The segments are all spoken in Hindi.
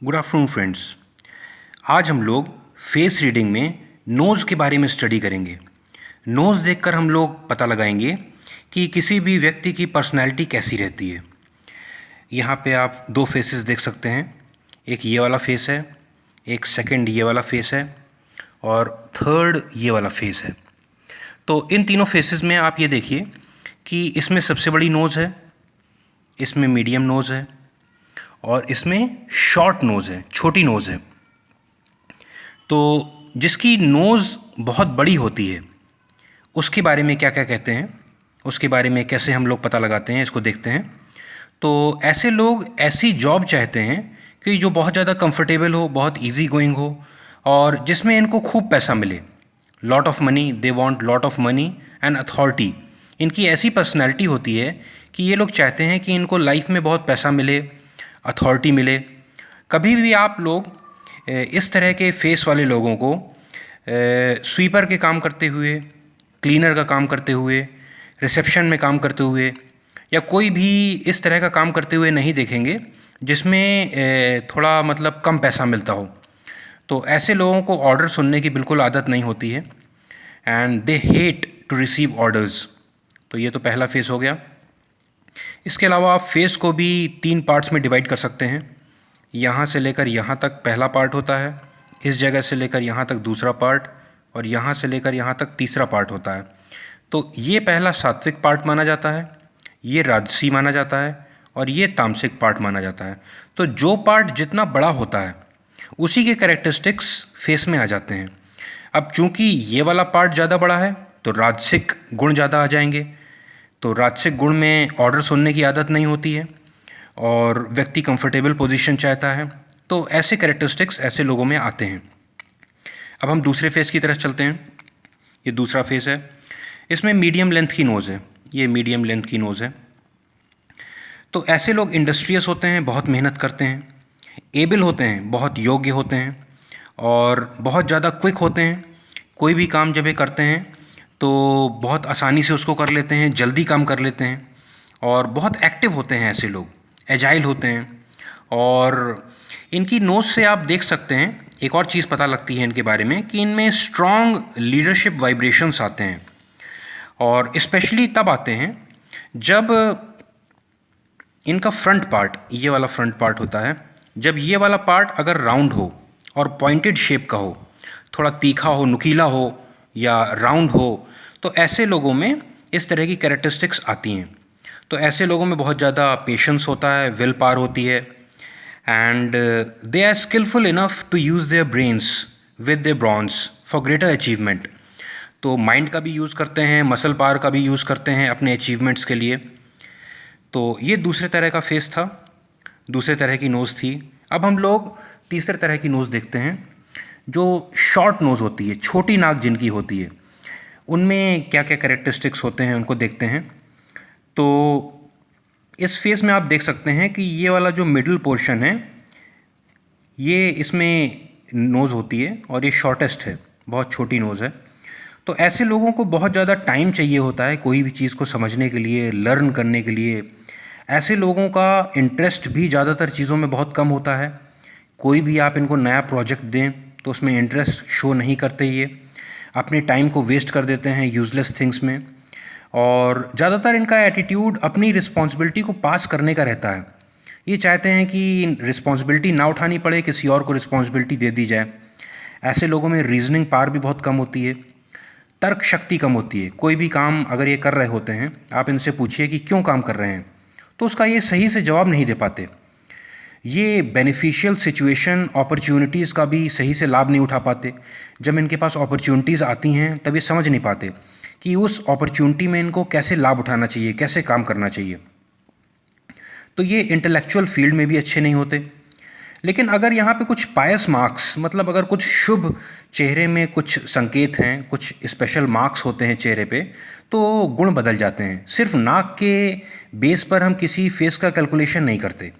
Good afternoon friends. आज हम लोग फेस रीडिंग में नोज़ के बारे में स्टडी करेंगे। नोज़ देखकर हम लोग पता लगाएंगे कि किसी भी व्यक्ति की पर्सनैलिटी कैसी रहती है। यहाँ पे आप दो फेसेस देख सकते हैं, एक ये वाला फेस है, एक सेकंड ये वाला फेस है और थर्ड ये वाला फेस है। तो इन तीनों फेसेस में आप ये देखिए कि इसमें सबसे बड़ी नोज़ है, इसमें मीडियम नोज़ है और इसमें शॉर्ट नोज़ है, छोटी नोज़ है। तो जिसकी नोज़ बहुत बड़ी होती है उसके बारे में क्या क्या कहते हैं, उसके बारे में कैसे हम लोग पता लगाते हैं, इसको देखते हैं। तो ऐसे लोग ऐसी जॉब चाहते हैं कि जो बहुत ज़्यादा कंफर्टेबल हो, बहुत इजी गोइंग हो और जिसमें इनको खूब पैसा मिले। Lot of money, they want lot of money and authority. इनकी ऐसी पर्सनैलिटी होती है कि ये लोग चाहते हैं कि इनको लाइफ में बहुत पैसा मिले, अथॉरिटी मिले। कभी भी आप लोग इस तरह के फेस वाले लोगों को स्वीपर के काम करते हुए, क्लीनर का काम करते हुए, रिसेप्शन में काम करते हुए या कोई भी इस तरह का काम करते हुए नहीं देखेंगे जिसमें थोड़ा मतलब कम पैसा मिलता हो। तो ऐसे लोगों को ऑर्डर सुनने की बिल्कुल आदत नहीं होती है and they hate to receive orders. तो ये तो पहला फेस हो गया। इसके अलावा आप फेस को भी 3 पार्ट्स में डिवाइड कर सकते हैं। यहाँ से लेकर यहाँ तक पहला पार्ट होता है, इस जगह से लेकर यहाँ तक दूसरा पार्ट और यहाँ से लेकर यहाँ तक तीसरा पार्ट होता है। तो ये पहला सात्विक पार्ट माना जाता है, ये राजसी माना जाता है और ये तामसिक पार्ट माना जाता है। तो जो पार्ट जितना बड़ा होता है उसी के कैरेक्टरिस्टिक्स फेस में आ जाते हैं। अब चूंकि ये वाला पार्ट ज़्यादा बड़ा है तो राजसिक गुण ज़्यादा आ जाएंगे। तो राजसिक गुण में ऑर्डर सुनने की आदत नहीं होती है और व्यक्ति कंफर्टेबल पोजीशन चाहता है। तो ऐसे कैरेक्टरिस्टिक्स ऐसे लोगों में आते हैं। अब हम दूसरे फेस की तरफ चलते हैं। ये दूसरा फेस है, इसमें मीडियम लेंथ की नोज़ है, ये मीडियम लेंथ की नोज़ है। तो ऐसे लोग इंडस्ट्रियस होते हैं, बहुत मेहनत करते हैं, एबल होते हैं, बहुत योग्य होते हैं और बहुत ज़्यादा क्विक होते हैं। कोई भी काम जब ये करते हैं तो बहुत आसानी से उसको कर लेते हैं, जल्दी काम कर लेते हैं और बहुत एक्टिव होते हैं। ऐसे लोग एजाइल होते हैं और इनकी नोज़ से आप देख सकते हैं, एक और चीज़ पता लगती है इनके बारे में कि इनमें स्ट्रॉन्ग लीडरशिप वाइब्रेशंस आते हैं और स्पेशली तब आते हैं जब इनका फ्रंट पार्ट, ये वाला फ्रंट पार्ट होता है, जब ये वाला पार्ट अगर राउंड हो और पॉइंटेड शेप का हो, थोड़ा तीखा हो, नुकीला हो या राउंड हो, तो ऐसे लोगों में इस तरह की कैरेक्टरिस्टिक्स आती हैं। तो ऐसे लोगों में बहुत ज़्यादा पेशेंस होता है, विल पावर होती है and they are skillful enough to use their brains with their brawns for greater achievement. तो माइंड का भी यूज़ करते हैं, मसल पावर का भी यूज़ करते हैं अपने अचीवमेंट्स के लिए। तो ये दूसरे तरह का फेस था, दूसरे तरह की नोज़ थी। अब हम लोग तीसरे तरह की नोज़ देखते हैं जो शॉर्ट नोज़ होती है, छोटी नाक जिनकी होती है। उनमें क्या क्या कैरेक्टरिस्टिक्स होते हैं उनको देखते हैं। तो इस फेस में आप देख सकते हैं कि ये वाला जो मिडिल पोर्शन है, ये इसमें नोज़ होती है और ये शॉर्टेस्ट है, बहुत छोटी नोज़ है। तो ऐसे लोगों को बहुत ज़्यादा टाइम चाहिए होता है कोई भी चीज़ को समझने के लिए, लर्न करने के लिए। ऐसे लोगों का इंटरेस्ट भी ज़्यादातर चीज़ों में बहुत कम होता है। कोई भी आप इनको नया प्रोजेक्ट दें तो उसमें इंटरेस्ट शो नहीं करते, ये अपने टाइम को वेस्ट कर देते हैं यूज़लेस थिंग्स में। और ज़्यादातर इनका एटीट्यूड अपनी रिस्पॉन्सिबिलिटी को पास करने का रहता है। ये चाहते हैं कि रिस्पॉन्सिबिलिटी ना उठानी पड़े, किसी और को रिस्पॉन्सिबिलिटी दे दी जाए। ऐसे लोगों में रीजनिंग पावर भी बहुत कम होती है, तर्क शक्ति कम होती है। कोई भी काम अगर ये कर रहे होते हैं, आप इनसे पूछिए कि क्यों काम कर रहे हैं, तो उसका ये सही से जवाब नहीं दे पाते। ये बेनिफिशियल सिचुएशन, अपॉर्चुनिटीज़ का भी सही से लाभ नहीं उठा पाते। जब इनके पास अपॉर्चुनिटीज़ आती हैं तब ये समझ नहीं पाते कि उस अपॉर्चुनिटी में इनको कैसे लाभ उठाना चाहिए, कैसे काम करना चाहिए। तो ये इंटेलेक्चुअल फील्ड में भी अच्छे नहीं होते। लेकिन अगर यहाँ पे कुछ पायस मार्क्स, मतलब अगर कुछ शुभ चेहरे में कुछ संकेत हैं, कुछ स्पेशल मार्क्स होते हैं चेहरे पे, तो गुण बदल जाते हैं। सिर्फ नाक के बेस पर हम किसी फेस का कैलकुलेशन नहीं करते।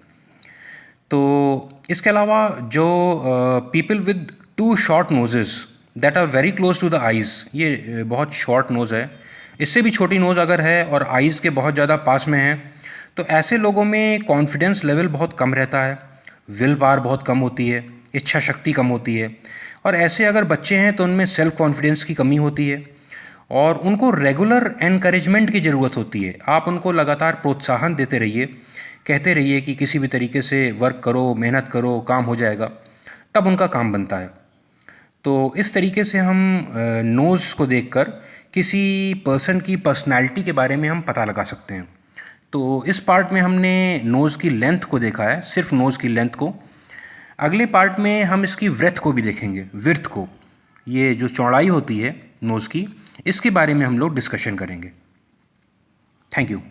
तो इसके अलावा जो people with 2 short noses that are very close to the eyes, ये बहुत शॉर्ट नोज़ है, इससे भी छोटी नोज़ अगर है और आइज़ के बहुत ज़्यादा पास में है, तो ऐसे लोगों में कॉन्फिडेंस लेवल बहुत कम रहता है। विल पावर बहुत कम होती है, इच्छा शक्ति कम होती है। और ऐसे अगर बच्चे हैं तो उनमें सेल्फ कॉन्फिडेंस की कमी होती है और उनको रेगुलर एनकरेजमेंट की ज़रूरत होती है। आप उनको लगातार प्रोत्साहन देते रहिए, कहते रहिए कि किसी भी तरीके से वर्क करो, मेहनत करो, काम हो जाएगा, तब उनका काम बनता है। तो इस तरीके से हम नोज़ को देखकर किसी पर्सन की पर्सनैलिटी के बारे में हम पता लगा सकते हैं। तो इस पार्ट में हमने नोज़ की लेंथ को देखा है, सिर्फ नोज़ की लेंथ को। अगले पार्ट में हम इसकी ब्रेथ को भी देखेंगे, विड्थ को। ये जो चौड़ाई होती है नोज़ की, इसके बारे में हम लोग डिस्कशन करेंगे। Thank you.